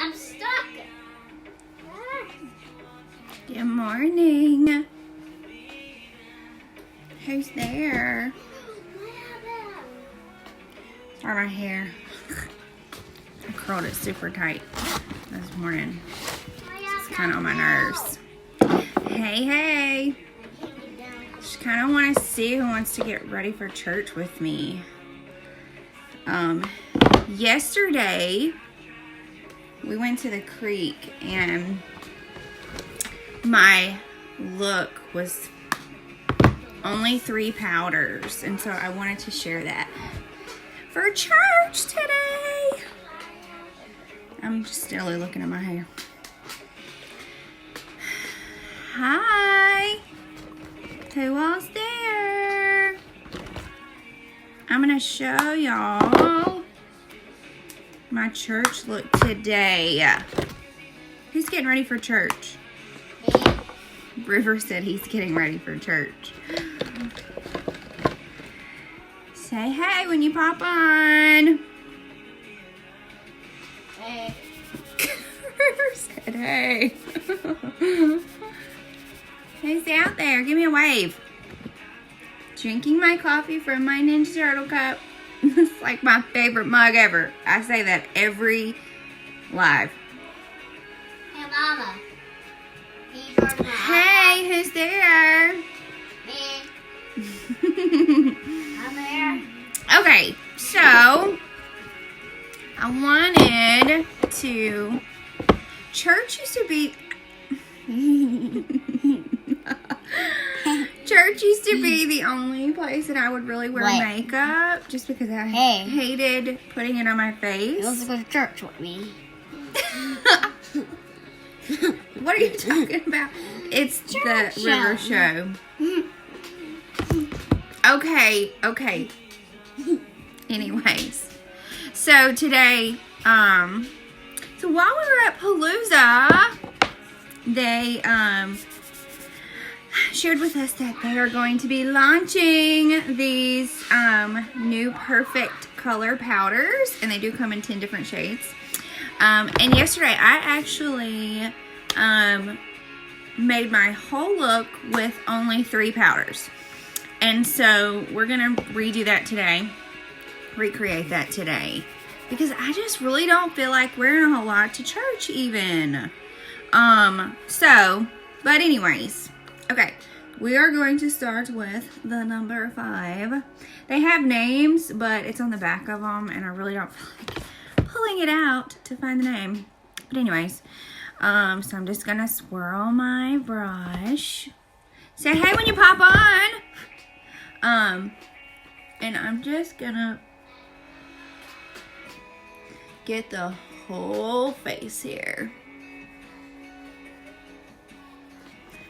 I'm stuck. Good morning. Who's there? Sorry, my hair. I curled it super tight this morning. It's kind of on my nerves. Hey. Just kind of want to see who wants to get ready for church with me. Yesterday, we went to the creek and my look was only 3 powders, and so I wanted to share that for church today. I'm just still looking at my hair. Hi, who all's there? I'm gonna show y'all my church look today. Who's getting ready for church? River said he's getting ready for church. Say hey when you pop on. Hey. River said hey. Who's out there? Give me a wave. Drinking my coffee from my Ninja Turtle cup. It's like my favorite mug ever. I say that every live. Hey, Mama. Can you turn my Hey, who's there? Me. I'm there. Okay, so I wanted to. Church used to be. Church used to be the only place that I would really wear What? makeup, just because I Hey. hated putting it on my face. You also go to church with me. What are you talking about? It's Church the River show. Okay. Anyways, so today, so while we were at Palooza, they shared with us that they are going to be launching these new Perfect Color powders, and they do come in 10 different shades. And yesterday I actually made my whole look with only 3 powders. And so we're going to redo that today, recreate that today, because I just really don't feel like wearing a whole lot to church even. But anyways, okay, we are going to start with the number 5. They have names, but it's on the back of them, and I really don't feel like pulling it out to find the name. But anyways, so I'm just gonna swirl my brush. Say hey when you pop on. And I'm just gonna get the whole face here.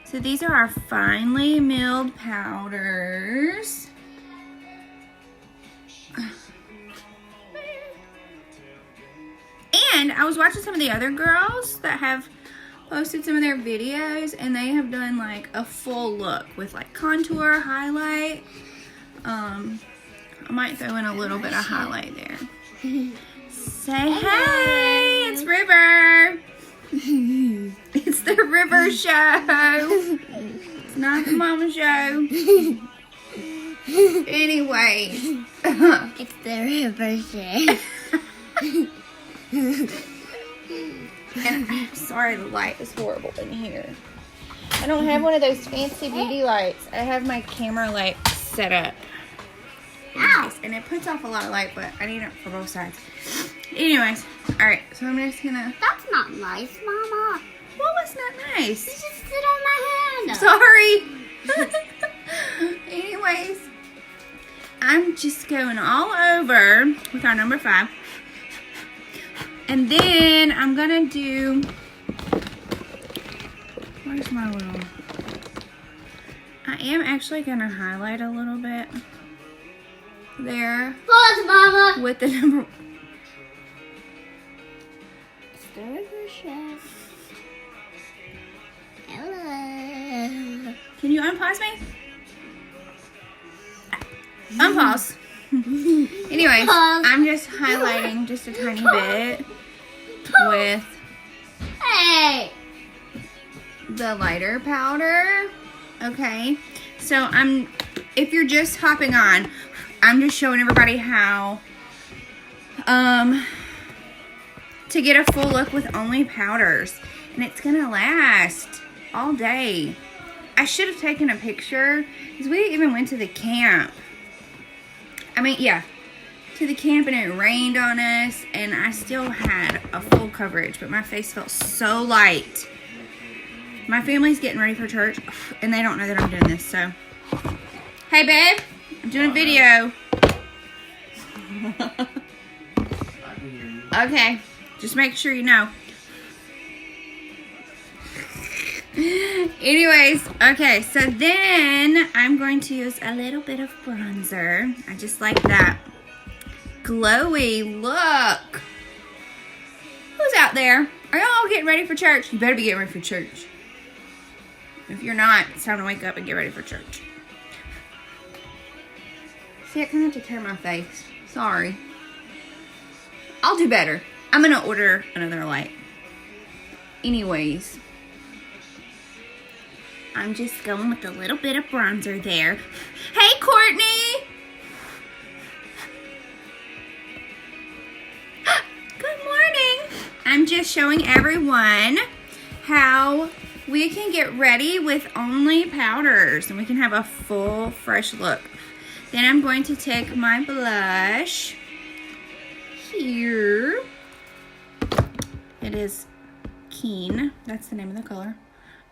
So these are our finely milled powders. And I was watching some of the other girls that have posted some of their videos, and they have done like a full look with like contour, highlight. I might throw in a little bit of highlight there. Say hey, it's River. It's the River show. It's not the Mama show. Anyway. It's the River show. And I'm sorry the light is horrible in here. I don't have one of those fancy beauty lights. I have my camera light set up. Ow. And it puts off a lot of light, but I need it for both sides. Anyways, alright, so I'm just gonna... That's not nice, Mama. What was not You nice? just sit on my hand. Sorry. Anyways, I'm just going all over with our number 5. And then I'm gonna do, where's my little, I am actually gonna highlight a little bit there Pause, Mama. with the number. It's the River show. Hello. Can you unpause me? Unpause. Anyways, Pause. I'm just highlighting just a tiny bit with the lighter powder. Okay, so if you're just hopping on, I'm just showing everybody how to get a full look with only powders, and it's gonna last all day. I should have taken a picture because we even went to the camp. To the camp, and it rained on us, and I still had a full coverage, but my face felt so light. My family's getting ready for church, and they don't know that I'm doing this, so. Hey, babe, I'm doing a video. Okay, just make sure you know. Anyways, okay, so then I'm going to use a little bit of bronzer. I just like that glowy look. Who's out there? Are y'all getting ready for church? You better be getting ready for church. If you're not, it's time to wake up and get ready for church. See, I kind of have to tear my face. Sorry. I'll do better. I'm going to order another light. Anyways, I'm just going with a little bit of bronzer there. Hey, Courtney! Good morning! I'm just showing everyone how we can get ready with only powders and we can have a full, fresh look. Then I'm going to take my blush here. It is Keen. That's the name of the color.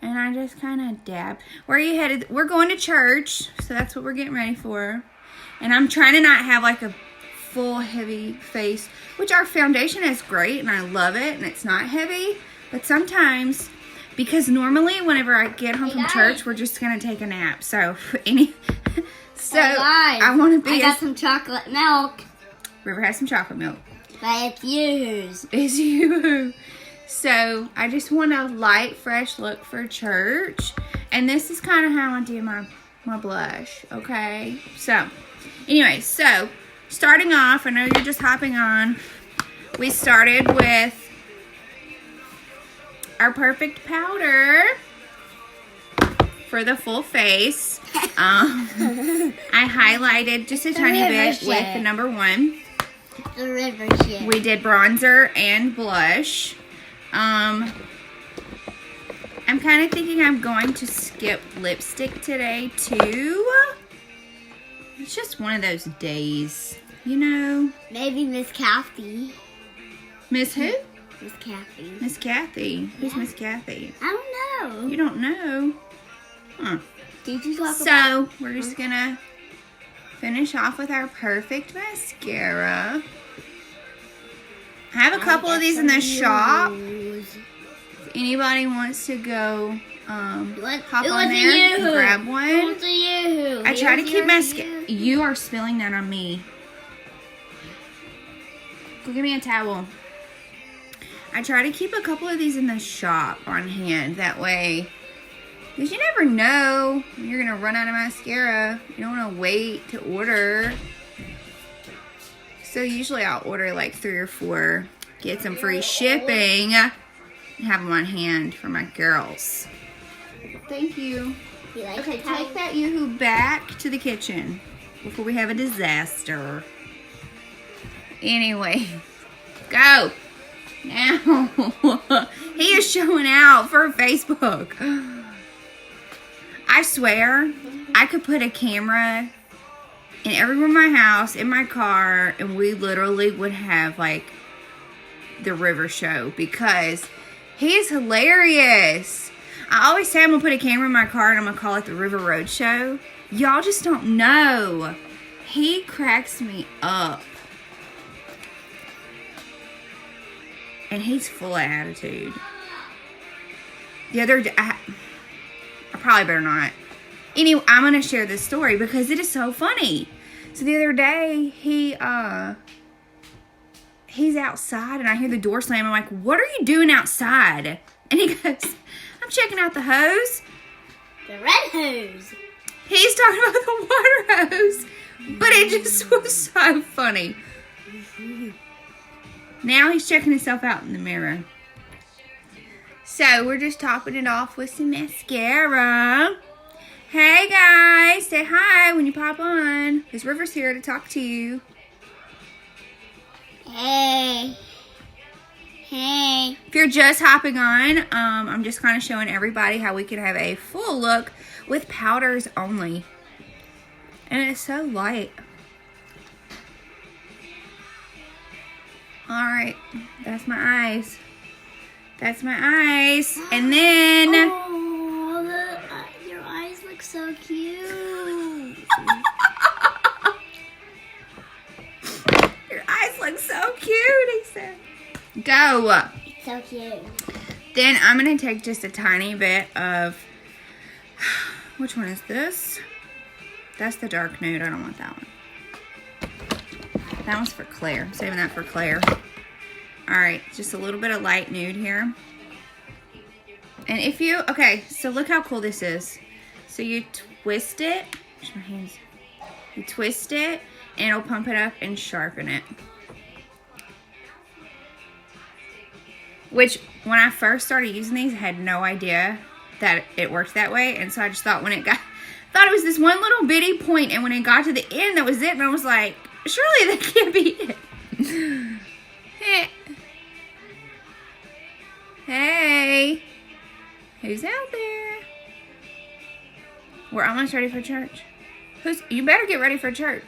And I just kind of dab. Where are you headed? We're going to church, so that's what we're getting ready for. And I'm trying to not have like a full heavy face, which our foundation is great and I love it and it's not heavy. But sometimes, because normally whenever I get home from church, we're just going to take a nap. So, I want to be. I got some chocolate milk. River has some chocolate milk. But it's yours. It's you. So, I just want a light, fresh look for church. And this is kind of how I do my blush, okay? So, anyway, starting off, I know you're just hopping on. We started with our perfect powder for the full face. I highlighted just a tiny bit with the number 1. The river shit. We did bronzer and blush. I'm kind of thinking I'm going to skip lipstick today too. It's just one of those days, you know. Maybe Miss Kathy. Miss who? Miss Kathy. Miss Kathy. Who's Miss Kathy? I don't know. You don't know? Huh. Did you talk about? So, we're just gonna finish off with our perfect mascara. I have a couple of these in the shop. If anybody wants to go hop on there and grab one. I try to keep mascara. You are spilling that on me. Go get me a towel. I try to keep a couple of these in the shop on hand. That way, because you never know when you're going to run out of mascara. You don't want to wait to order. So usually I'll order like 3 or 4. Get some free shipping. And have them on hand for my girls. Thank you. Okay, take that Yoo-hoo back to the kitchen before we have a disaster. Anyway, go. Now, he is showing out for Facebook. I swear, I could put a camera in every room of my house, in my car, and we literally would have like the River show because he is hilarious. I always say I'm going to put a camera in my car and I'm going to call it the River Road Show. Y'all just don't know. He cracks me up. And he's full of attitude. The other day, I probably better not. Anyway, I'm going to share this story because it is so funny. So the other day, he's outside and I hear the door slam. I'm like, what are you doing outside? And he goes, I'm checking out the hose. The red hose. He's talking about the water hose. But it just was so funny. Now he's checking himself out in the mirror. So we're just topping it off with some mascara. Hey guys, say hi when you pop on. Miss River's here to talk to you. Hey. Hey. If you're just hopping on, I'm just kind of showing everybody how we can have a full look with powders only. And it's so light. Alright, that's my eyes. That's my eyes. And then... Oh, your eyes look so cute. Your eyes look so cute, he said. Go. It's so cute. Then I'm going to take just a tiny bit of... Which one is this? That's the dark nude. I don't want that one. That one's for Claire. I'm saving that for Claire. Alright, just a little bit of light nude here. And if you... Okay, so look how cool this is. So you twist it. Where's my hands? You twist it, and it'll pump it up and sharpen it. Which, when I first started using these, I had no idea that it worked that way. And so I just thought when it got... thought it was this one little bitty point, and when it got to the end, that was it. And I was like, surely that can't be it. Hey. Who's out there? We're almost ready for church. You better get ready for church.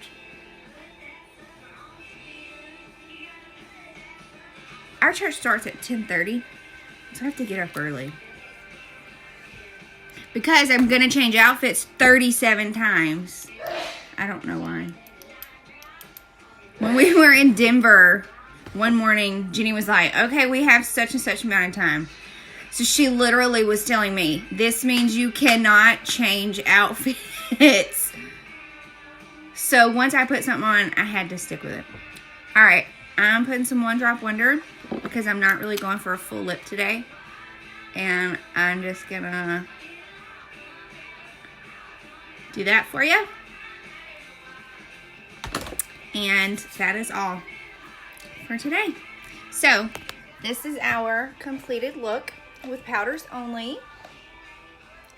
Our church starts at 10:30, so I have to get up early. Because I'm going to change outfits 37 times. I don't know why. When we were in Denver one morning, Jenny was like, okay, we have such and such amount of time. So she literally was telling me, this means you cannot change outfits. So once I put something on, I had to stick with it. Alright, I'm putting some One Drop Wonder because I'm not really going for a full lip today. And I'm just going to do that for you. And that is all for today. So, this is our completed look with powders only.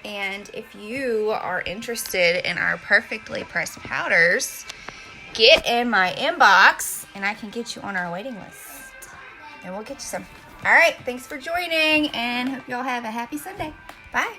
And if you are interested in our perfectly pressed powders, get in my inbox and I can get you on our waiting list. And we'll get you some. All right, thanks for joining and hope y'all have a happy Sunday. Bye.